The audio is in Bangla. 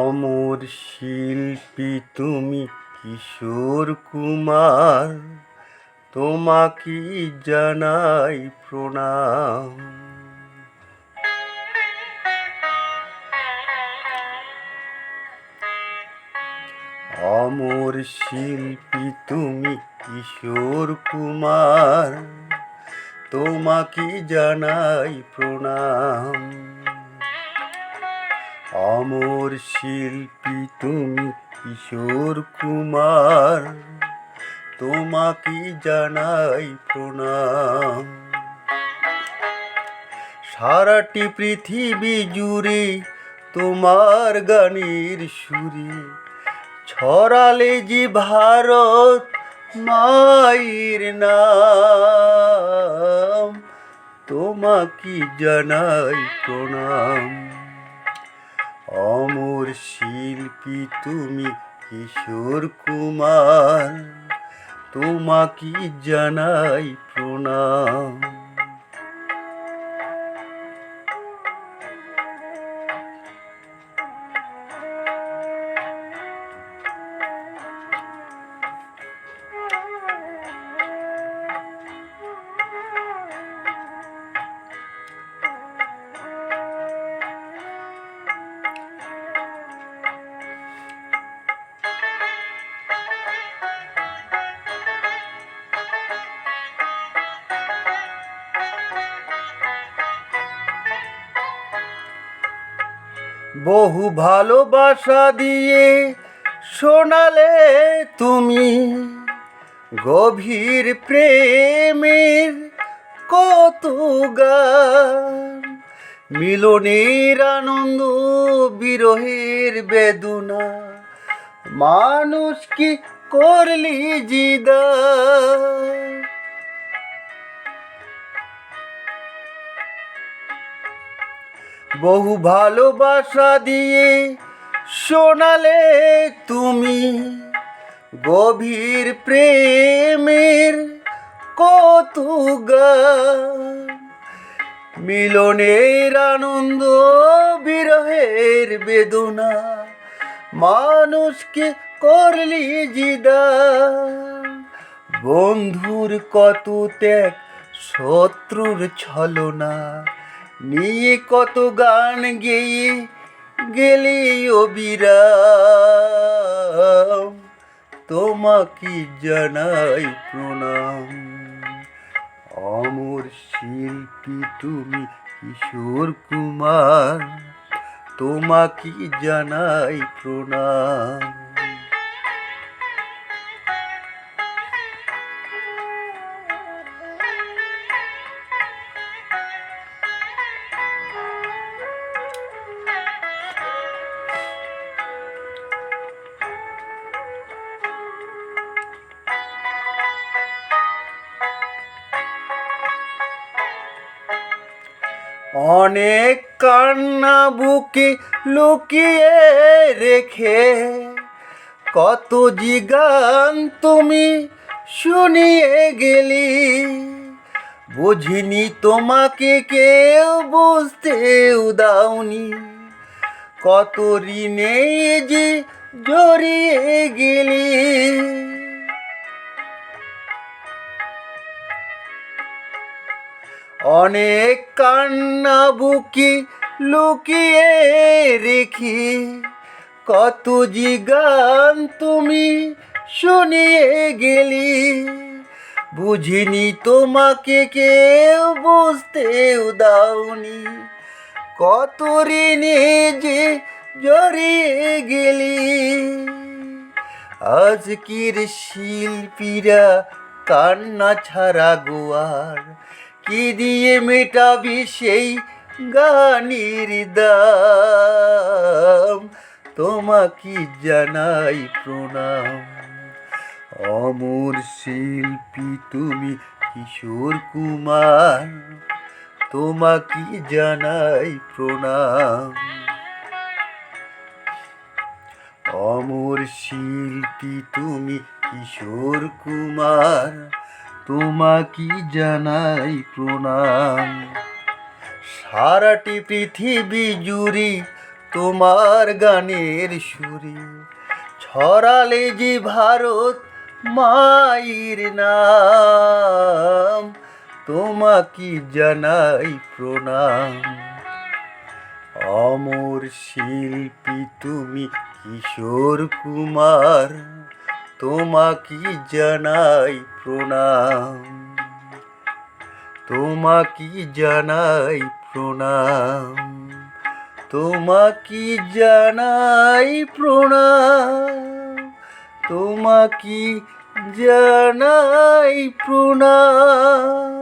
অমর শিল্পী তুমি কিশোর কুমার, তোমাকে জানাই প্রণাম। অমর শিল্পী তুমি কিশোর কুমার, তোমাকে জানাই প্রণাম। অমর শিল্পী তুমি কিশোর কুমার, তোমাকে জানাই প্রণাম। সারাটি পৃথিবী জুড়ে তোমার গানের সুরে ছড়ালে যে ভারত মায়ের নাম, তোমাকে জানাই প্রণাম। অমর শিল্পী তুমি কিশোর কুমার, তোমাকে জানাই প্রণাম। বহু ভালোবাসা দিয়ে শোনালে তুমি গভীর প্রেমের কত গান, মিলনের আনন্দ বিরহের বেদনা, মানুষ কি করলি জিদা। বহু ভালোবাসা দিয়ে শোনালে তুমি গভীর প্রেমের কত গান, মিলনের আনন্দ বিরহের বেদনা, মানুষকে করলি জিদা। বন্ধুর কত ত্যাগ, শত্রুর ছলনা নিয়ে কত গান গেয়ে গেলি অবিরাম, তোমাকে জানাই প্রণাম। অমর শিল্পী তুমি কিশোর কুমার, তোমাকে জানাই প্রণাম। অনেক কান্না বুকে লুকিয়ে রেখে কত যে গান তুমি শুনিয়ে গেলি, বুঝিনি তোমাকে কেউ বুঝতেও দাওনি, কত ঋণে যে জড়িয়ে গেলি। অনেক কান্না বুকে লুকিয়ে রেখে কত যে গান তুমি শুনিয়ে গেলি, বুঝিনি তোমাকে কেউ বুঝতেও দাওনি, কত ঋণে যে জড়িয়ে গেলি। আজকের শিল্পীরা কান্না ছাড়া গোয়ার কি দিয়ে মেটাবি সেই গানের দাম, তোমাকে জানাই প্রণাম। অমর শিল্পী তুমি কিশোর কুমার, তোমাকে জানাই প্রণাম। অমর শিল্পী তুমি কিশোর কুমার, তোমাকে জানাই প্রণাম। সারাটি পৃথিবী জুড়ে তোমার গানের সুরে, ছড়ালে যে ভারত মায়ের নাম, তোমাকে জানাই প্রণাম। অমর শিল্পী তুমি কিশোর কুমার, তোমাকে জানাই প্রণাম, তোমাকে জানাই প্রণাম, তোমাকে জানাই প্রণাম, তোমাকে জানাই প্রণাম।